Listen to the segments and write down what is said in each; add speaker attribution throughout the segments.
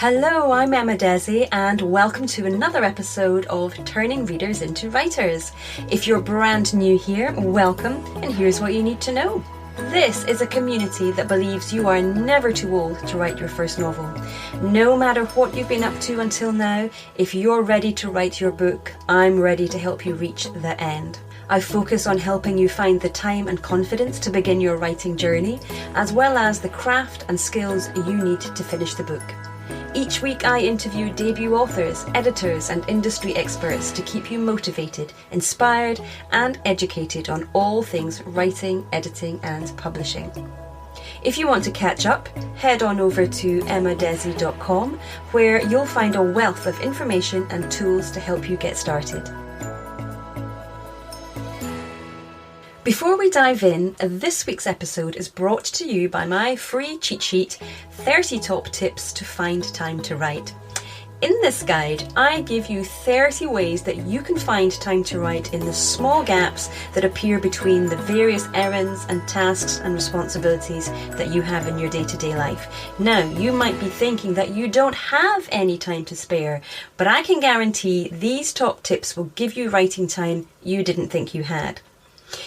Speaker 1: Hello, I'm Emma Desi, and welcome to another episode of Turning Readers into Writers. If you're brand new here, welcome, and here's what you need to know. This is a community that believes you are never too old to write your first novel. No matter what you've been up to until now, if you're ready to write your book, I'm ready to help you reach the end. I focus on helping you find the time and confidence to begin your writing journey, as well as the craft and skills you need to finish the book. Each week I interview debut authors, editors and industry experts to keep you motivated, inspired and educated on all things writing, editing and publishing. If you want to catch up, head on over to emmadesi.com, where you'll find a wealth of information and tools to help you get started. Before we dive in, this week's episode is brought to you by my free cheat sheet, 30 Top Tips to Find Time to Write. In this guide, I give you 30 ways that you can find time to write in the small gaps that appear between the various errands and tasks and responsibilities that you have in your day-to-day life. Now, you might be thinking that you don't have any time to spare, but I can guarantee these top tips will give you writing time you didn't think you had.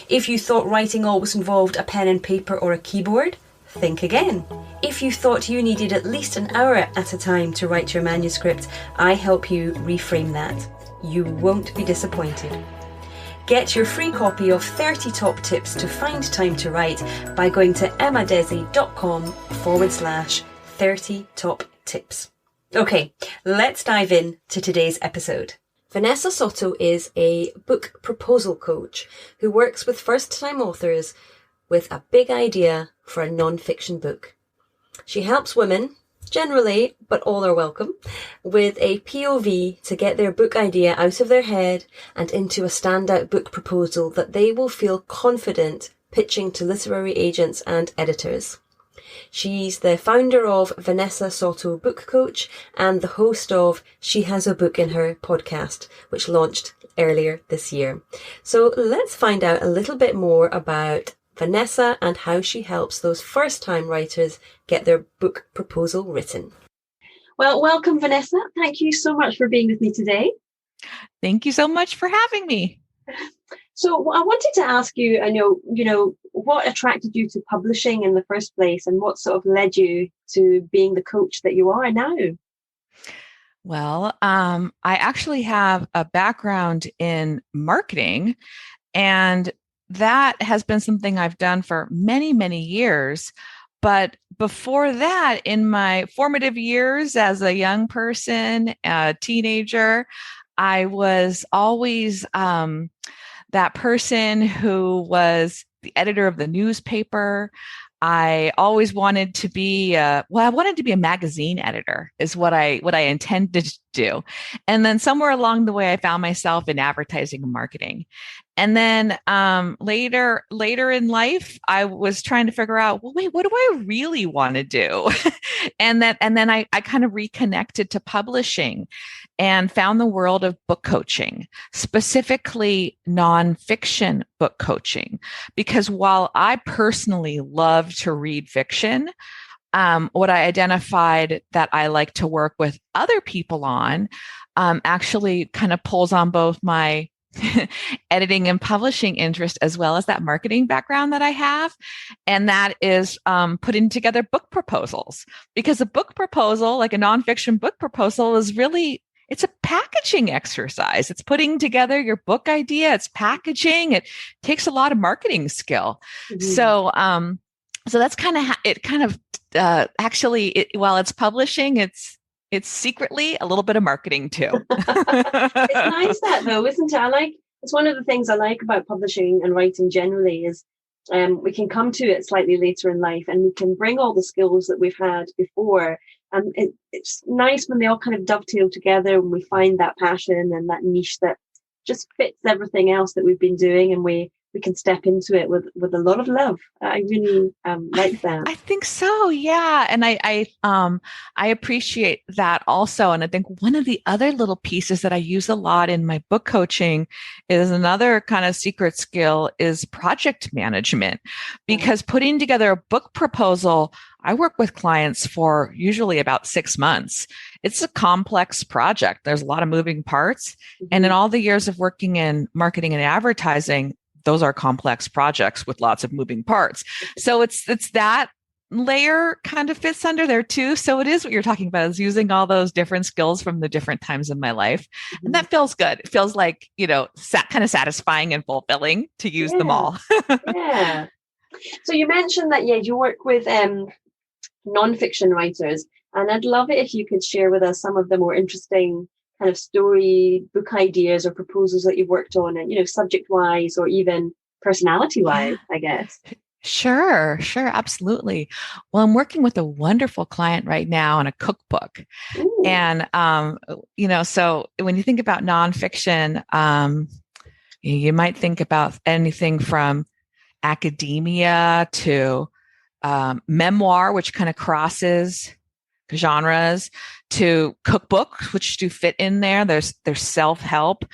Speaker 1: If you thought writing always involved a pen and paper or a keyboard, think again. If you thought you needed at least an hour at a time to write your manuscript, I help you reframe that. You won't be disappointed. Get your free copy of 30 Top Tips to Find Time to Write by going to emmadesi.com/30 top tips. Okay, let's dive in to today's episode. Vanessa Soto is a book proposal coach who works with first-time authors with a big idea for a nonfiction book. She helps women, generally, but all are welcome, with a POV to get their book idea out of their head and into a standout book proposal that they will feel confident pitching to literary agents and editors. She's the founder of Vanessa Soto Book Coach and the host of She Has a Book in Her podcast, which launched earlier this year. So let's find out a little bit more about Vanessa and how she helps those first-time writers get their book proposal written. Well, welcome, Vanessa. Thank you so much for being with me today.
Speaker 2: Thank you so much for having me.
Speaker 1: So I wanted to ask you, I know, what attracted you to publishing in the first place and what sort of led you to being the coach that you are now?
Speaker 2: Well, I actually have a background in marketing, and that has been something I've done for many, many years. But before that, in my formative years as a young person, a teenager, I was always that person who was the editor of the newspaper. I always wanted to be I wanted to be a magazine editor is what I intended to do. And then somewhere along the way, I found myself in advertising and marketing. And then later in life, I was trying to figure out, well, wait, what do I really want to do? and then I kind of reconnected to publishing and found the world of book coaching, specifically nonfiction book coaching. Because while I personally love to read fiction, what I identified that I like to work with other people on actually kind of pulls on both my editing and publishing interest as well as that marketing background that I have. And that is putting together book proposals, because a book proposal, like a nonfiction book proposal, is really, it's a packaging exercise. It's putting together your book idea. It's packaging. It takes a lot of marketing skill. Mm-hmm. So that's kind of while it's publishing, it's secretly a little bit of marketing too.
Speaker 1: It's nice that though, isn't it? It's one of the things I like about publishing and writing generally is we can come to it slightly later in life and we can bring all the skills that we've had before. And it's nice when they all kind of dovetail together and we find that passion and that niche that just fits everything else that we've been doing, and we we can step into it with a lot of love. I really like that.
Speaker 2: I think so. Yeah. And I appreciate that also. And I think one of the other little pieces that I use a lot in my book coaching is another kind of secret skill is project management, because putting together a book proposal, I work with clients for usually about 6 months. It's a complex project. There's a lot of moving parts.
Speaker 1: Mm-hmm.
Speaker 2: And in all the years of working in marketing and advertising, those are complex projects with lots of moving parts. So it's that layer kind of fits under there too. So it is what you're talking about, is using all those different skills from the different times in my life.
Speaker 1: Mm-hmm.
Speaker 2: And that feels good. It feels like, kind of satisfying and fulfilling to use them all.
Speaker 1: Yeah. So you mentioned that, you work with nonfiction writers, and I'd love it if you could share with us some of the more interesting kind of story book ideas or proposals that you've worked on, and subject wise or even personality wise, I guess.
Speaker 2: Sure, absolutely. Well, I'm working with a wonderful client right now on a cookbook. Ooh. And so when you think about nonfiction, you might think about anything from academia to memoir, which kind of crosses genres, to cookbooks, which do fit in there. There's self-help.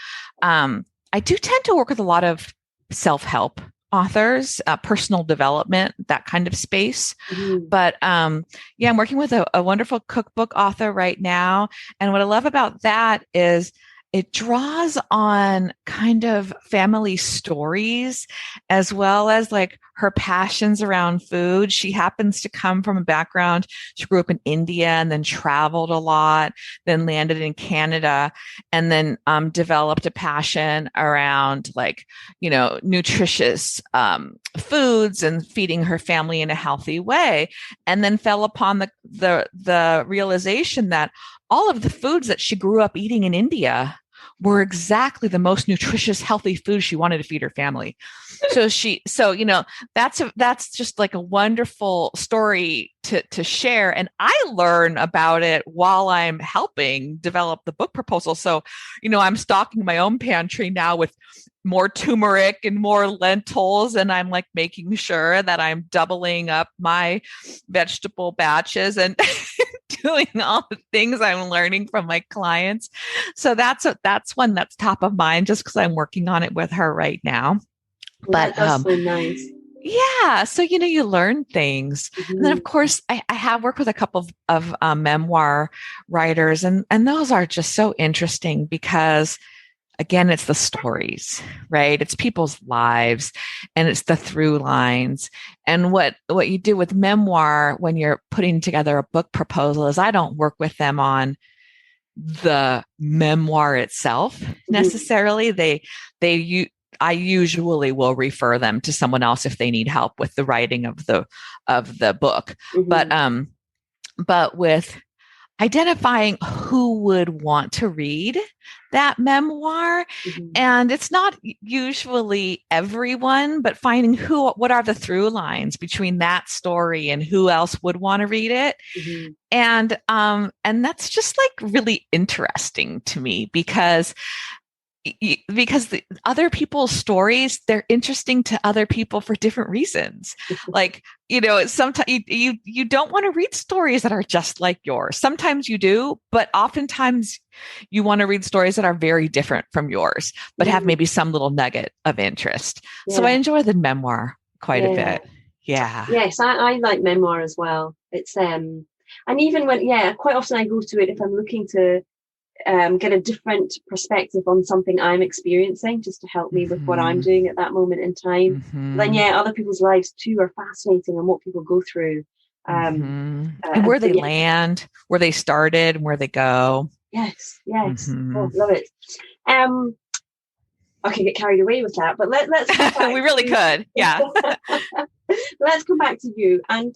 Speaker 2: I do tend to work with a lot of self-help authors, personal development, that kind of space. Mm-hmm. But I'm working with a wonderful cookbook author right now. And what I love about that is it draws on kind of family stories, as well as like her passions around food. She happens to come from a background. She grew up in India and then traveled a lot, then landed in Canada, and then developed a passion around nutritious foods and feeding her family in a healthy way, and then fell upon the realization that all of the foods that she grew up eating in India were exactly the most nutritious, healthy food she wanted to feed her family. That's just like a wonderful story to share. And I learn about it while I'm helping develop the book proposal. So, I'm stocking my own pantry now with more turmeric and more lentils, and I'm like making sure that I'm doubling up my vegetable batches and doing all the things I'm learning from my clients. So that's one that's top of mind, just because I'm working on it with her right now.
Speaker 1: But that's so nice.
Speaker 2: Yeah. So, you learn things. Mm-hmm. And then, of course, I have worked with a couple of memoir writers, and those are just so interesting because, again, it's the stories, right? It's people's lives, and it's the through lines. And what you do with memoir when you're putting together a book proposal is I don't work with them on the memoir itself necessarily. I usually will refer them to someone else if they need help with the writing of the book. Mm-hmm. But with identifying who would want to read that memoir. Mm-hmm. And it's not usually everyone, but finding what are the through lines between that story and who else would want to read it. Mm-hmm. And that's just like really interesting to me because the other people's stories, they're interesting to other people for different reasons. Like, sometimes you don't want to read stories that are just like yours. Sometimes you do, but oftentimes you want to read stories that are very different from yours, but have maybe some little nugget of interest. Yeah. So I enjoy the memoir quite a bit. Yeah.
Speaker 1: Yes, I like memoir as well. It's and even when quite often I go to it if I'm looking to get a different perspective on something I'm experiencing, just to help me with what I'm doing at that moment in time. Mm-hmm. Then other people's lives too are fascinating, and what people go through,
Speaker 2: and where they land, where they started, and where they go.
Speaker 1: Yes. Mm-hmm. Oh, love it. I could get carried away with that, but let's
Speaker 2: we really could. Yeah.
Speaker 1: Let's come back to you and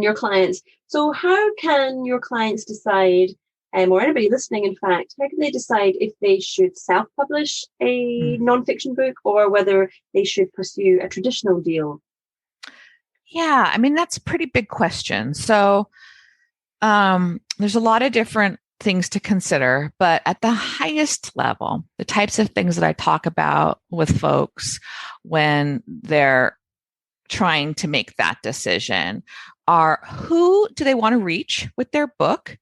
Speaker 1: your clients. So how can your clients decide, or anybody listening, in fact, how can they decide if they should self-publish a nonfiction book or whether they should pursue a traditional deal?
Speaker 2: Yeah, I mean, that's a pretty big question. So there's a lot of different things to consider, but at the highest level, the types of things that I talk about with folks when they're trying to make that decision are, who do they want to reach with their book,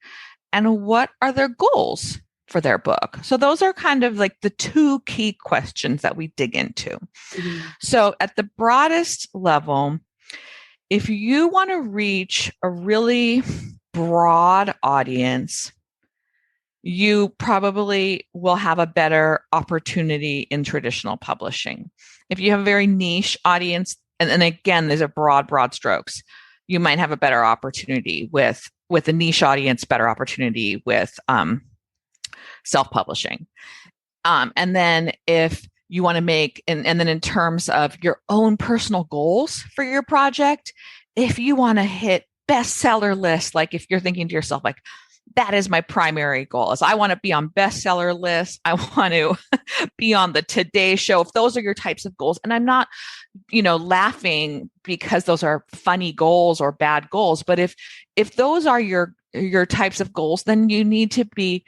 Speaker 2: and what are their goals for their book? So those are kind of like the two key questions that we dig into.
Speaker 1: Mm-hmm.
Speaker 2: So at the broadest level, if you want to reach a really broad audience, you probably will have a better opportunity in traditional publishing. If you have a very niche audience, and again, these are broad strokes, you might have a better opportunity with a niche audience, better opportunity with self-publishing. And then if you want to make, and then in terms of your own personal goals for your project, if you want to hit bestseller lists, like if you're thinking to yourself, like, that is my primary goal, is I want to be on bestseller lists. I want to be on the Today Show. If those are your types of goals, and I'm not, laughing because those are funny goals or bad goals, but if those are your types of goals, then you need to be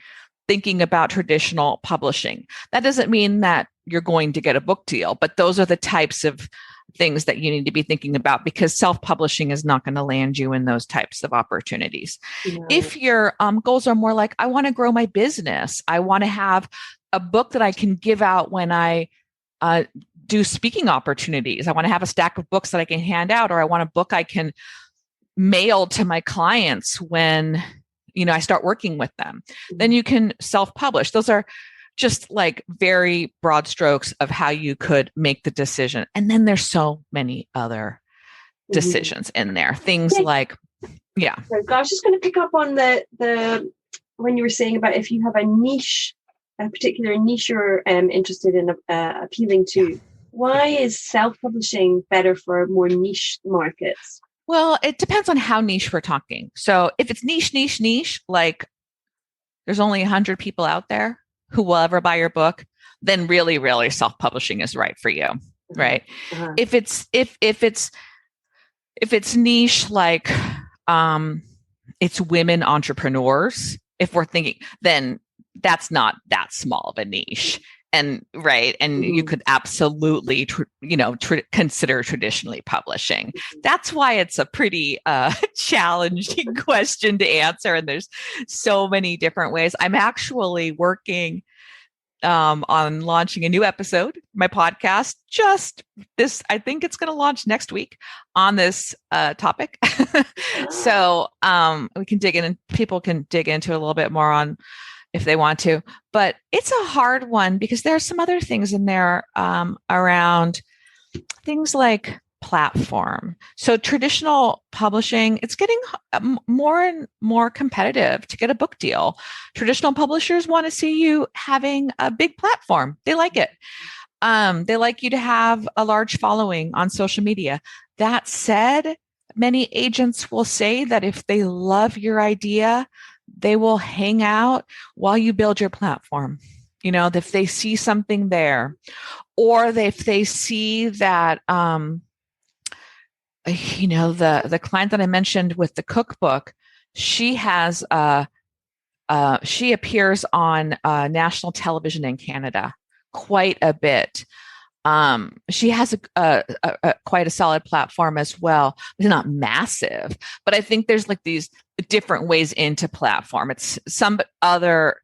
Speaker 2: thinking about traditional publishing. That doesn't mean that you're going to get a book deal, but those are the types of things that you need to be thinking about, because self-publishing is not going to land you in those types of opportunities. No. If your goals are more like, I want to grow my business, I want to have a book that I can give out when I do speaking opportunities, I want to have a stack of books that I can hand out, or I want a book I can mail to my clients when I start working with them, then you can self-publish. Those are just like very broad strokes of how you could make the decision. And then there's so many other decisions in there. Things like, yeah.
Speaker 1: So I was just going to pick up on the when you were saying about if you have a particular niche you're interested in appealing to. Yeah. Why is self-publishing better for more niche markets?
Speaker 2: Well, it depends on how niche we're talking. So if it's niche, like there's only 100 people out there who will ever buy your book, then really self-publishing is right for you, right? Uh-huh. If it's niche, like it's women entrepreneurs, if we're thinking, then that's not that small of a niche. And right. And you could absolutely, consider traditionally publishing. That's why it's a pretty challenging question to answer. And there's so many different ways. I'm actually working on launching a new episode, my podcast, I think it's going to launch next week on this topic. So we can dig in, and people can dig into it a little bit more on if they want to, but it's a hard one because there are some other things in there around things like platform. So traditional publishing, it's getting more and more competitive to get a book deal. Traditional publishers want to see you having a big platform. They like it. They like you to have a large following on social media. That said, many agents will say that if they love your idea, they will hang out while you build your platform. If they see something there, or if they see that, the client that I mentioned with the cookbook, she has, she appears on national television in Canada quite a bit. She has quite a solid platform as well. It's not massive, but I think there's like these different ways into platform. It's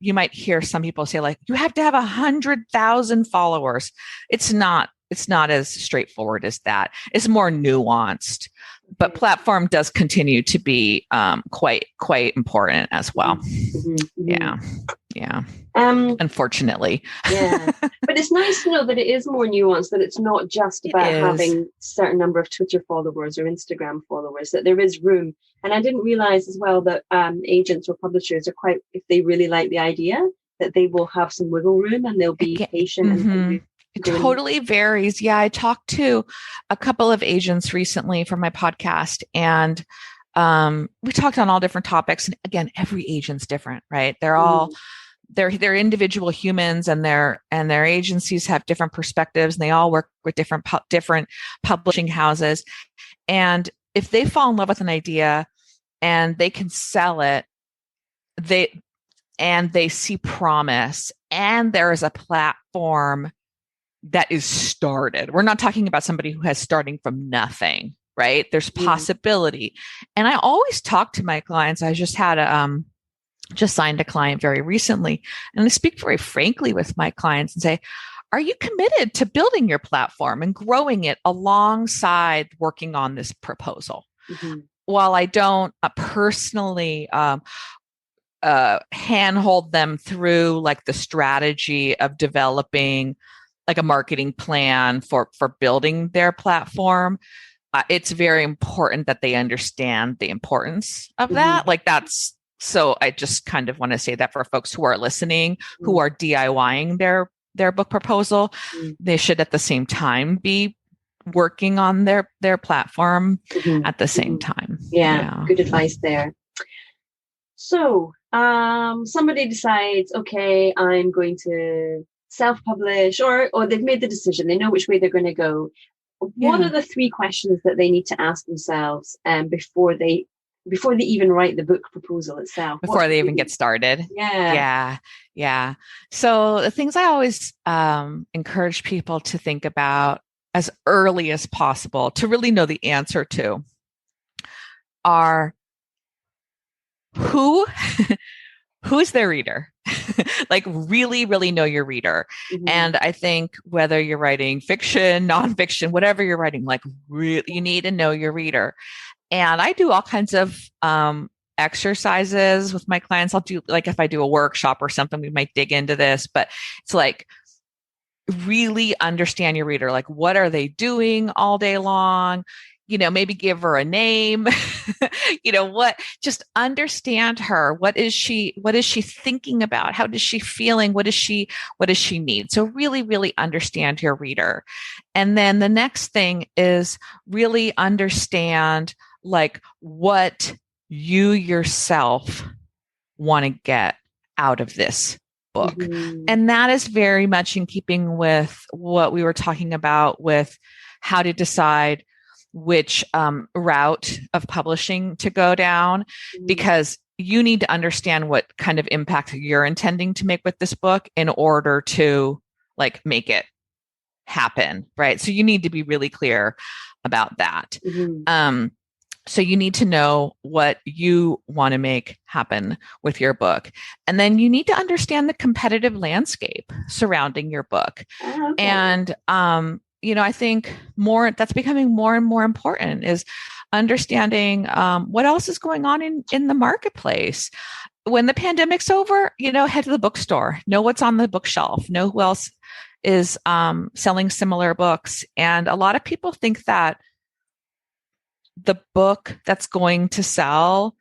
Speaker 2: you might hear some people say like, you have to have 100,000 followers. It's not as straightforward as that. It's more nuanced, but platform does continue to be quite important as well. Mm-hmm. Yeah. Unfortunately.
Speaker 1: Yeah. But it's nice to know that it is more nuanced, that it's not just about having a certain number of Twitter followers or Instagram followers, that there is room. And I didn't realize as well that agents or publishers are quite, if they really like the idea, that they will have some wiggle room and they'll be patient.
Speaker 2: Mm-hmm.
Speaker 1: And
Speaker 2: it totally varies. Yeah. I talked to a couple of agents recently for my podcast, and we talked on all different topics. And again, every agent's different, right? They're all, they're individual humans, and their agencies have different perspectives, and they all work with different publishing houses. And if they fall in love with an idea and they can sell it, and they see promise, and there is a platform that is started. We're not talking about somebody who has starting from nothing, right? There's possibility. And I always talk to my clients. I just had just signed a client very recently, and I speak very frankly with my clients and say, are you committed to building your platform and growing it alongside working on this proposal? While I don't personally handhold them through like the strategy of developing like a marketing plan for building their platform, it's very important that they understand the importance of that. Like that's, so I just kind of want to say that for folks who are listening, who are DIYing their book proposal, they should at the same time be working on their platform at the same time.
Speaker 1: Yeah, good advice there. So somebody decides, okay, I'm going to self-publish, or they've made the decision, they know which way they're going to go. What are the 3 questions that they need to ask themselves before they even write the book proposal itself?
Speaker 2: Before they even get started? Yeah. So the things I always encourage people to think about as early as possible to really know the answer to are who's their reader? Like really, really know your reader. And I think whether you're writing fiction, nonfiction, whatever you're writing, like really, you need to know your reader. And I do all kinds of exercises with my clients. I'll do, like, if I do a workshop or something, we might dig into this, but it's like really understand your reader. Like, what are they doing all day long? Maybe give her a name, just understand her. What is she thinking about? How is she feeling? What does she need? So really, really understand your reader. And then the next thing is really understand like what you yourself want to get out of this book. And that is very much in keeping with what we were talking about with how to decide which route of publishing to go down, because you need to understand what kind of impact you're intending to make with this book in order to like make it happen, right? So you need to be really clear about that. So you need to know what you want to make happen with your book. And then you need to understand the competitive landscape surrounding your book. And I think that's becoming more and more important is understanding what else is going on in the marketplace. When the pandemic's over, head to the bookstore, know what's on the bookshelf, know who else is selling similar books. And a lot of people think that the book that's going to sell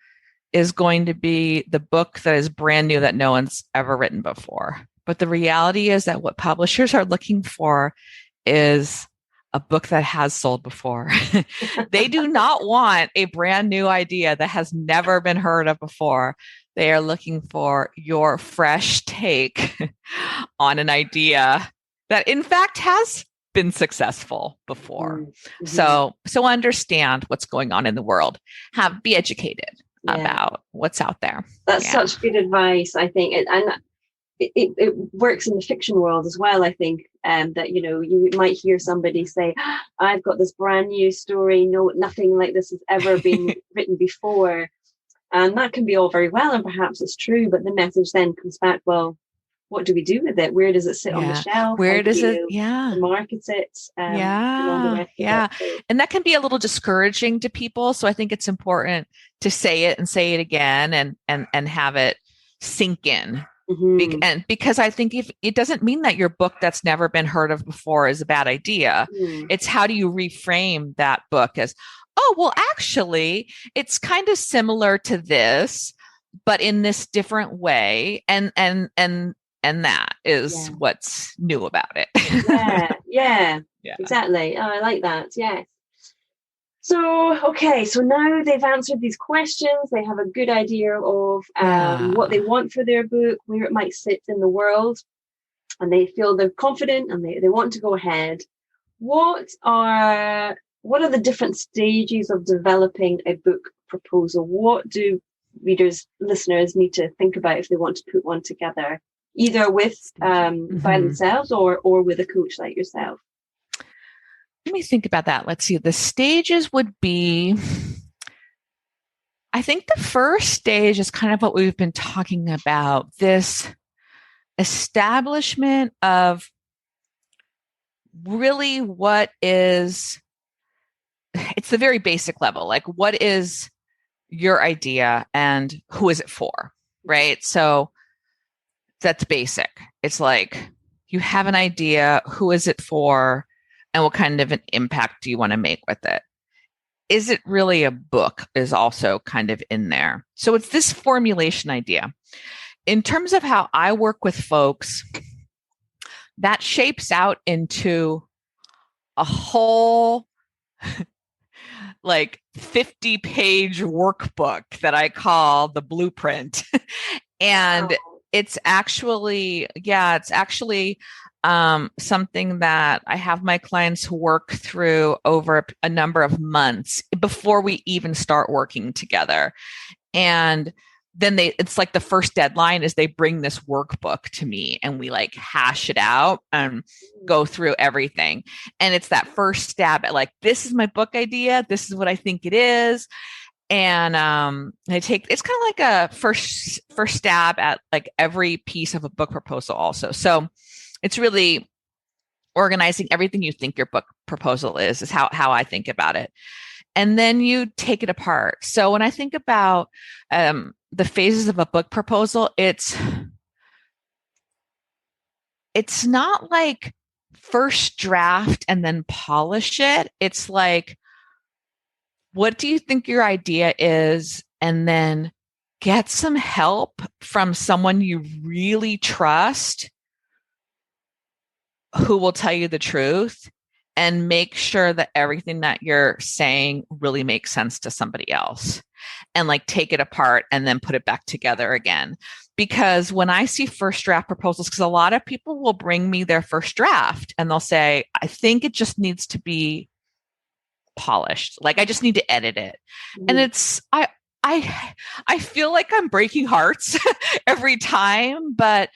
Speaker 2: is going to be the book that is brand new that no one's ever written before. But the reality is that what publishers are looking for is a book that has sold before. They do not want a brand new idea that has never been heard of before. They are looking for your fresh take on an idea that in fact has been successful before. So understand what's going on in the world. Be educated about what's out there.
Speaker 1: That's such good advice, I think. It works in the fiction world as well, I think, that, you might hear somebody say, I've got this brand new story. No, nothing like this has ever been written before. And that can be all very well, and perhaps it's true, but the message then comes back, well, what do we do with it? Where does it sit on the shelf?
Speaker 2: Where does it
Speaker 1: market it?
Speaker 2: And that can be a little discouraging to people. So I think it's important to say it and say it again and have it sink in. And because I think if it doesn't mean that your book that's never been heard of before is a bad idea. It's how do you reframe that book as, oh, well, actually, it's kind of similar to this, but in this different way. And that is what's new about it.
Speaker 1: Exactly. Oh, I like that. Yes. So, okay, so now they've answered these questions. They have a good idea of what they want for their book, where it might sit in the world, and they feel they're confident and they want to go ahead. What are the different stages of developing a book proposal? What do listeners need to think about if they want to put one together, either with by themselves or with a coach like yourself?
Speaker 2: Let me think about that. Let's see. The stages would be, I think the first stage is kind of what we've been talking about, this establishment of really what is, it's the very basic level, like what is your idea and who is it for, right? So that's basic. It's like you have an idea, who is it for, and what kind of an impact do you want to make with it? Is it really a book is also kind of in there. So it's this formulation idea. In terms of how I work with folks, that shapes out into a whole like 50-page workbook that I call the blueprint. And it's actually something that I have my clients work through over a number of months before we even start working together. And then it's like the first deadline is they bring this workbook to me and we like hash it out and go through everything. And it's that first stab at like, this is my book idea. This is what I think it is. And it's kind of like a first stab at like every piece of a book proposal also. So it's really organizing everything you think your book proposal is how I think about it. And then you take it apart. So when I think about the phases of a book proposal, it's not like first draft and then polish it. It's like, what do you think your idea is? And then get some help from someone you really trust who will tell you the truth, and make sure that everything that you're saying really makes sense to somebody else, and like take it apart and then put it back together again. Because when I see first draft proposals, because a lot of people will bring me their first draft and they'll say, I think it just needs to be polished. Like I just need to edit it. And it's, I feel like I'm breaking hearts every time, but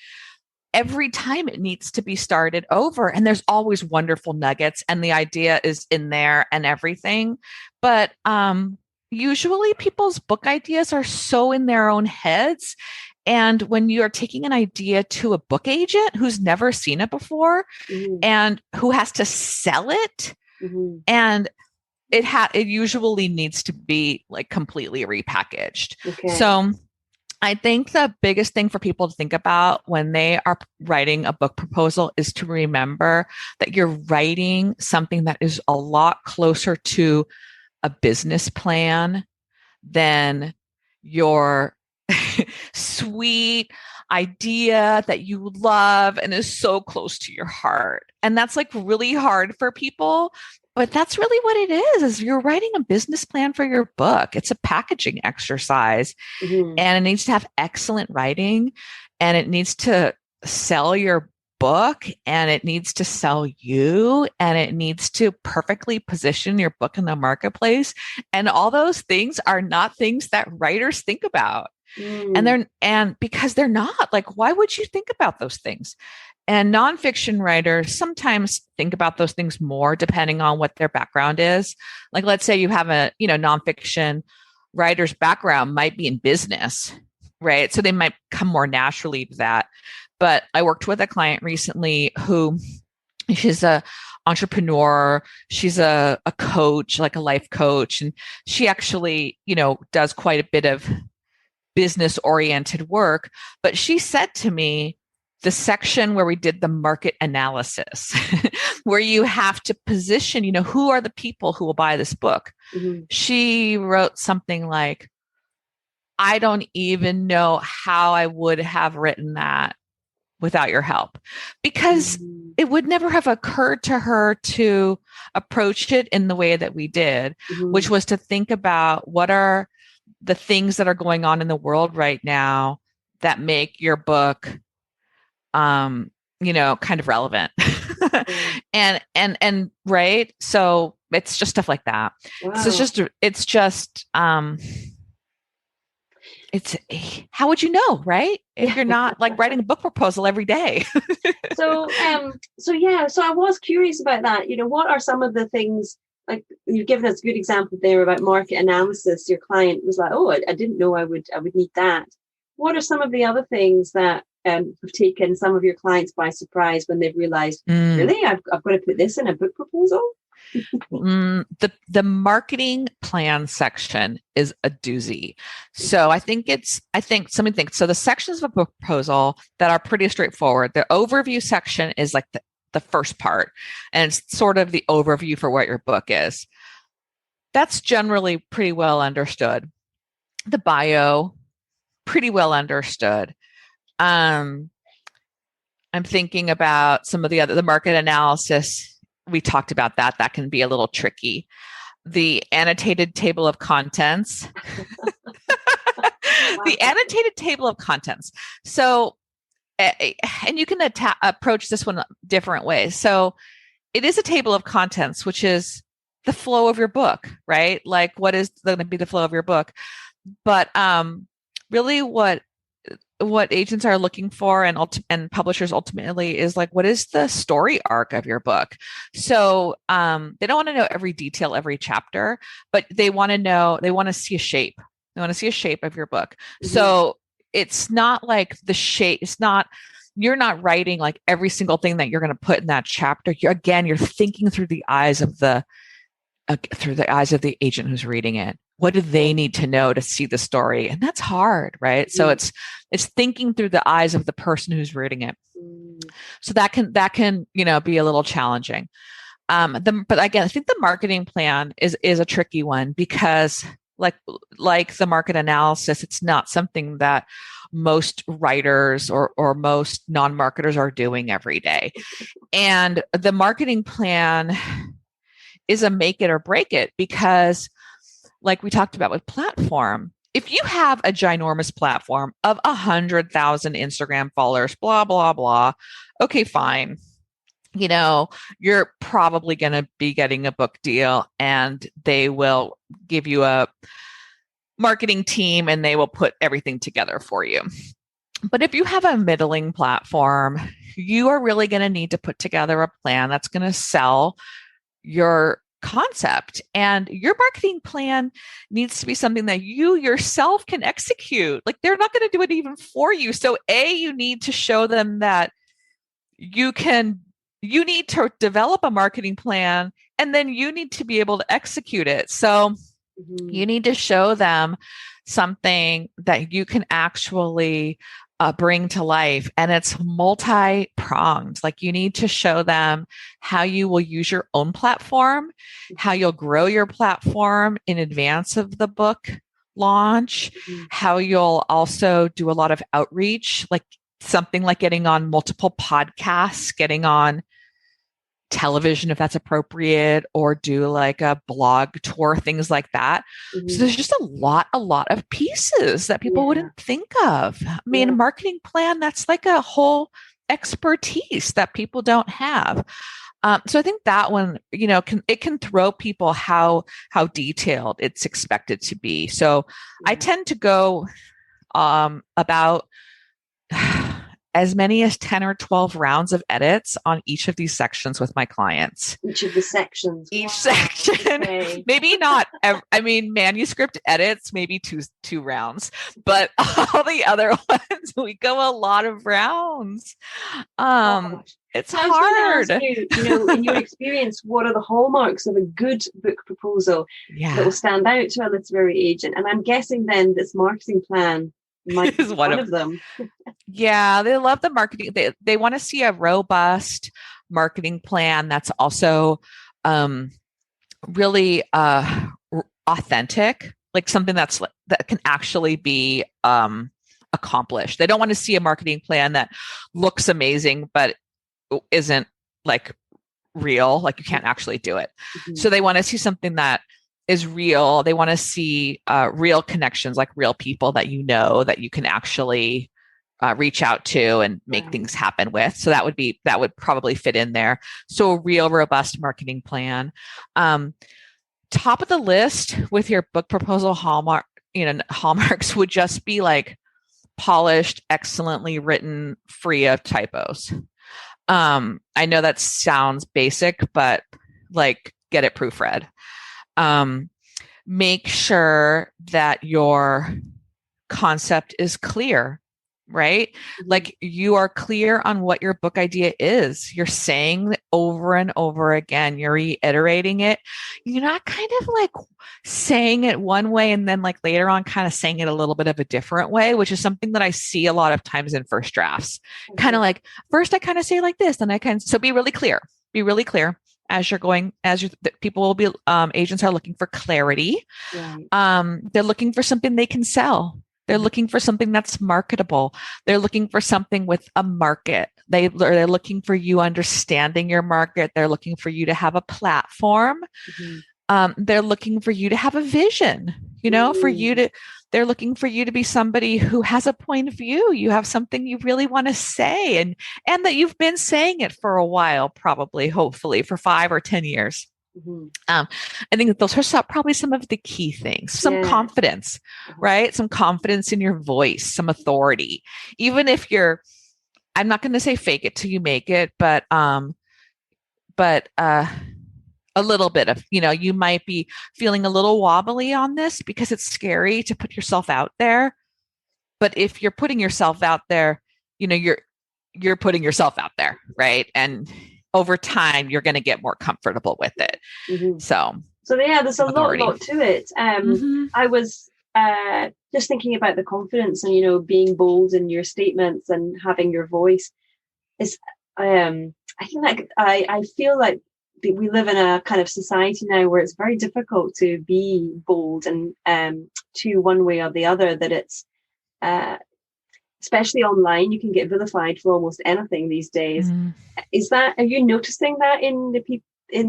Speaker 2: every time it needs to be started over, and there's always wonderful nuggets and the idea is in there and everything. But usually people's book ideas are so in their own heads. And when you are taking an idea to a book agent who's never seen it before and who has to sell it, and it usually needs to be like completely repackaged. Okay. So I think the biggest thing for people to think about when they are writing a book proposal is to remember that you're writing something that is a lot closer to a business plan than your sweet idea that you love and is so close to your heart. And that's like really hard for people. But that's really what it is you're writing a business plan for your book. It's a packaging exercise and it needs to have excellent writing and it needs to sell your book and it needs to sell you and it needs to perfectly position your book in the marketplace. And all those things are not things that writers think about. And because they're not, like, why would you think about those things? And nonfiction writers sometimes think about those things more depending on what their background is. Like, let's say you have a, nonfiction writer's background might be in business, right? So they might come more naturally to that. But I worked with a client recently who she's a entrepreneur. She's a coach, like a life coach. And she actually, does quite a bit of business oriented work. But she said to me, the section where we did the market analysis, where you have to position, who are the people who will buy this book? She wrote something like, I don't even know how I would have written that without your help, because it would never have occurred to her to approach it in the way that we did, which was to think about what are the things that are going on in the world right now that make your book kind of relevant. and right. So it's just stuff like that. Wow. So it's just it's how would you know, right? If you're not like writing a book proposal every day.
Speaker 1: So I was curious about that. What are some of the things, like you've given us a good example there about market analysis? Your client was like, "Oh, I didn't know I would need that." What are some of the other things that have taken some of your clients by surprise when they've realized, really, I've got to put this in a book proposal?
Speaker 2: The marketing plan section is a doozy. So I think so the sections of a book proposal that are pretty straightforward. The overview section is like the first part, and it's sort of the overview for what your book is. That's generally pretty well understood. The bio, pretty well understood. I'm thinking about some of the market analysis. We talked about that. That can be a little tricky. The annotated table of contents. The annotated table of contents. So, and you can approach this one different ways. So it is a table of contents, which is the flow of your book, right? Like what is going to be the flow of your book? But really what agents are looking for and publishers ultimately is like, what is the story arc of your book? So they don't want to know every detail, every chapter, but they want to see a shape. They want to see a shape of your book. Mm-hmm. So it's not like the shape, you're not writing like every single thing that you're going to put in that chapter. You're thinking through the eyes of the agent who's reading it. What do they need to know to see the story? And that's hard, right? So it's thinking through the eyes of the person who's reading it. So that can be a little challenging. But again, I think the marketing plan is a tricky one because like the market analysis, it's not something that most writers or most non-marketers are doing every day. And the marketing plan is a make it or break it because, like we talked about with platform, if you have a ginormous platform of 100,000 Instagram followers, blah, blah, blah, okay, fine. You're probably going to be getting a book deal and they will give you a marketing team and they will put everything together for you. But if you have a middling platform, you are really going to need to put together a plan that's going to sell your concept, and your marketing plan needs to be something that you yourself can execute. Like they're not going to do it even for you. So you need to show them that you need to develop a marketing plan and then you need to be able to execute it. So you need to show them something that you can actually bring to life. And it's multi-pronged. Like you need to show them how you will use your own platform, how you'll grow your platform in advance of the book launch, how you'll also do a lot of outreach, like something like getting on multiple podcasts, getting on television if that's appropriate, or do like a blog tour, things like that. So there's just a lot of pieces that people wouldn't think of. I mean, a marketing plan, that's like a whole expertise that people don't have. So I think that one, it can throw people how detailed it's expected to be. So I tend to go about as many as 10 or 12 rounds of edits on each of these sections with my clients.
Speaker 1: Each of the sections.
Speaker 2: Each section. Okay. Maybe not. Manuscript edits, maybe two rounds, but all the other ones, we go a lot of rounds. It's hard.
Speaker 1: Ask you, in your experience, what are the hallmarks of a good book proposal that will stand out to a literary agent? And I'm guessing then this marketing plan might be one of them.
Speaker 2: Yeah, they love the marketing. They want to see a robust marketing plan that's also really authentic, like something that can actually be accomplished. They don't want to see a marketing plan that looks amazing but isn't like real, like you can't actually do it. So they want to see something that is real. They want to see real connections, like real people that that you can actually reach out to and make things happen with. So that would probably fit in there. So a real robust marketing plan. Top of the list with your book proposal hallmarks would just be like polished, excellently written, free of typos. I know that sounds basic, but like get it proofread. Make sure that your concept is clear, right? Like you are clear on what your book idea is. You're saying it over and over again. You're reiterating it. You're not kind of like saying it one way and then like later on kind of saying it a little bit of a different way, which is something that I see a lot of times in first drafts. Kind of like first I kind of say like this, and so be really clear. Be really clear as you're going, people will be, agents are looking for clarity. Right. They're looking for something they can sell. They're looking for something that's marketable. They're looking for something with a market. They're looking for you understanding your market. They're looking for you to have a platform. They're looking for you to have a vision, they're looking for you to be somebody who has a point of view. You have something you really want to say and that you've been saying it for a while, probably, hopefully for 5 or 10 years. I think that those are probably some of the key things. Some confidence, right? Some confidence in your voice, some authority. Even if I'm not going to say fake it till you make it, but a little bit of, you might be feeling a little wobbly on this because it's scary to put yourself out there. But if you're putting yourself out there, you're putting yourself out there, right? And over time, you're going to get more comfortable with it. So
Speaker 1: yeah, there's a lot to it. I was just thinking about the confidence and, being bold in your statements and having your voice. I think like I feel like we live in a kind of society now where it's very difficult to be bold and to one way or the other, that it's especially online, you can get vilified for almost anything these days. Are you noticing that in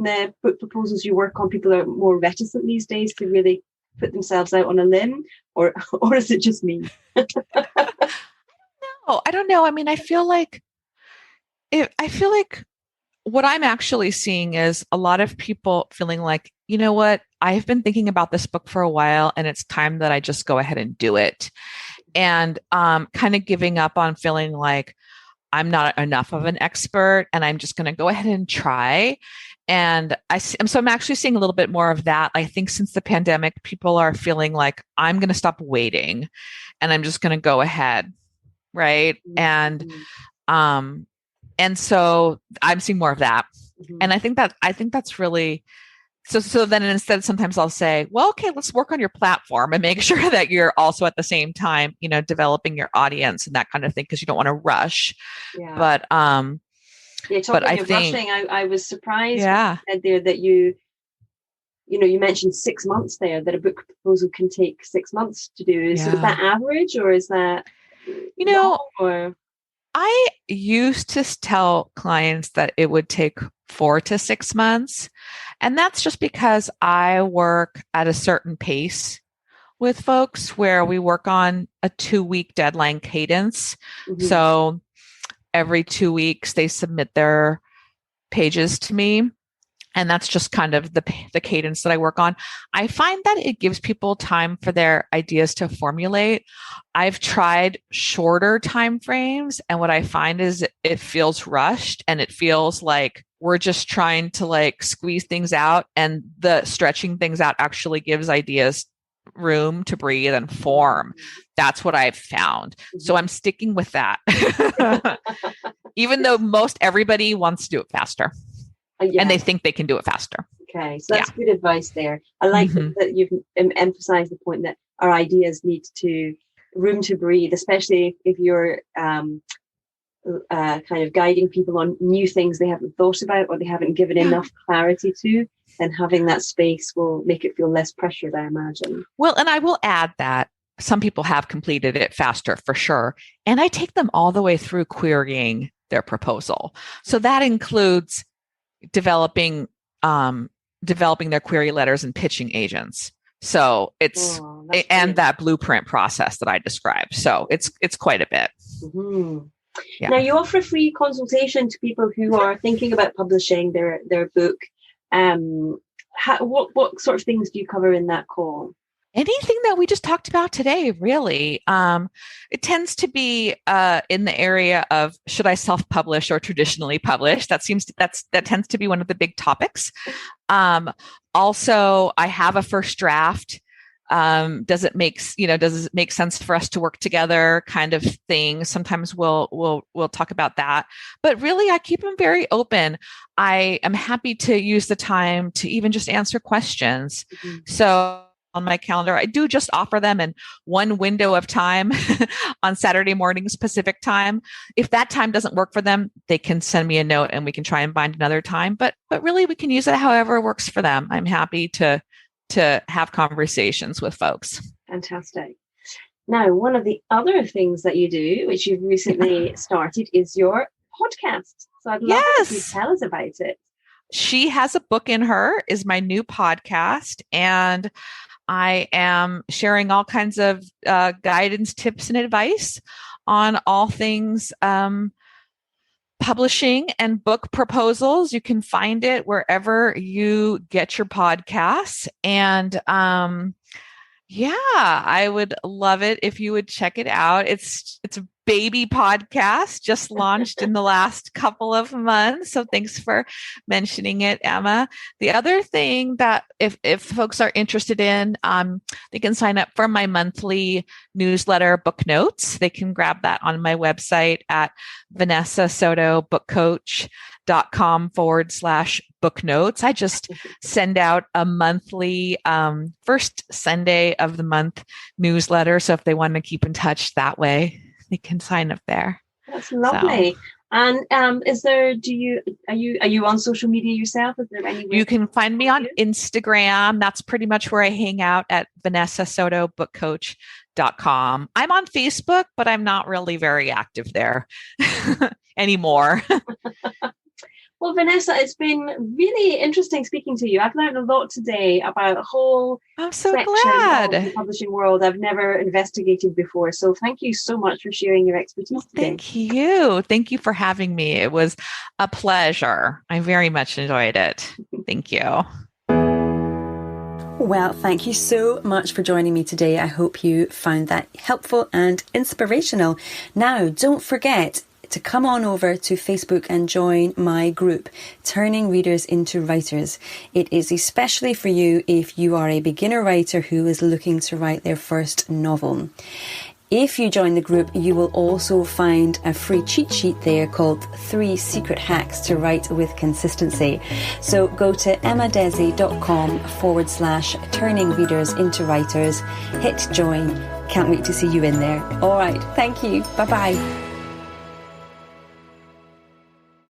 Speaker 1: the book proposals you work on? People are more reticent these days to really put themselves out on a limb, or is it just me?
Speaker 2: No, I don't know. I mean, I feel like what I'm actually seeing is a lot of people feeling like, you know what, I've been thinking about this book for a while and it's time that I just go ahead and do it. And kind of giving up on feeling like I'm not enough of an expert and I'm just going to go ahead and try. And so I'm actually seeing a little bit more of that. I think since the pandemic, people are feeling like I'm going to stop waiting and I'm just going to go ahead. Right. And so I'm seeing more of that. And I think that's really, so then instead, sometimes I'll say, well, okay, let's work on your platform and make sure that you're also at the same time, developing your audience and that kind of thing, because you don't want to rush. Yeah. But I think
Speaker 1: rushing, I was surprised when you said there that you mentioned 6 months there, that a book proposal can take 6 months to do. So is that average, or is that, or?
Speaker 2: I used to tell clients that it would take 4 to 6 months. And that's just because I work at a certain pace with folks where we work on a 2-week deadline cadence. So every 2 weeks, they submit their pages to me. And that's just kind of the cadence that I work on. I find that it gives people time for their ideas to formulate. I've tried shorter time frames, and what I find is it feels rushed, and it feels like we're just trying to like squeeze things out, and the stretching things out actually gives ideas room to breathe and form. That's what I've found. So I'm sticking with that, even though most everybody wants to do it faster. And they think they can do it faster.
Speaker 1: Okay, so that's good advice there. I like that you've emphasized the point that our ideas need room to breathe, especially if you're kind of guiding people on new things they haven't thought about or they haven't given enough clarity to. Then having that space will make it feel less pressured, I imagine.
Speaker 2: Well, and I will add that some people have completed it faster for sure. And I take them all the way through querying their proposal. So that includes developing their query letters and pitching agents. So it's that blueprint process that I described. So it's quite a bit.
Speaker 1: Yeah. Now you offer a free consultation to people who are thinking about publishing their book. What sort of things do you cover in that call?
Speaker 2: Anything that we just talked about today, really. It tends to be in the area of should I self-publish or traditionally publish? That tends to be one of the big topics. Also, I have a first draft. Does it make sense for us to work together? Kind of thing. Sometimes we'll talk about that. But really, I keep them very open. I am happy to use the time to even just answer questions. Mm-hmm. So on my calendar, I do just offer them in one window of time on Saturday mornings Pacific time. If that time doesn't work for them, they can send me a note and we can try and find another time. But really, we can use it however works for them. I'm happy to have conversations with folks.
Speaker 1: Fantastic. Now, one of the other things that you do, which you've recently started, is your podcast. So I'd love if you tell us about it.
Speaker 2: She Has a Book in Her is my new podcast, and I am sharing all kinds of guidance, tips, and advice on all things publishing and book proposals. You can find it wherever you get your podcasts. And I would love it if you would check it out. It's a baby podcast, just launched in the last couple of months. So thanks for mentioning it, Emma. The other thing that if folks are interested in, they can sign up for my monthly newsletter, Book Notes. They can grab that on my website at Vanessa Soto Book Coach.com/book notes. I just send out a monthly first Sunday of the month newsletter. So if they want to keep in touch that way, they can sign up there.
Speaker 1: That's lovely. So. And are you on social media yourself? Is there any way
Speaker 2: you can find me on Instagram? That's pretty much where I hang out at Vanessa Soto Book Coach.com. I'm on Facebook, but I'm not really very active there anymore.
Speaker 1: Well, Vanessa, it's been really interesting speaking to you. I've learned a lot today about a whole section of the publishing world I've never investigated before. So thank you so much for sharing your expertise today.
Speaker 2: Thank you. Thank you for having me. It was a pleasure. I very much enjoyed it. Thank you.
Speaker 1: Well, thank you so much for joining me today. I hope you found that helpful and inspirational. Now, don't forget to come on over to Facebook and join my group, Turning Readers into Writers. It is especially for you if you are a beginner writer who is looking to write their first novel. If you join the group, you will also find a free cheat sheet there called 3 Secret Hacks to Write with Consistency. So go to emmadesi.com/turning readers into writers, hit join. Can't wait to see you in there. All right. Thank you. Bye-bye.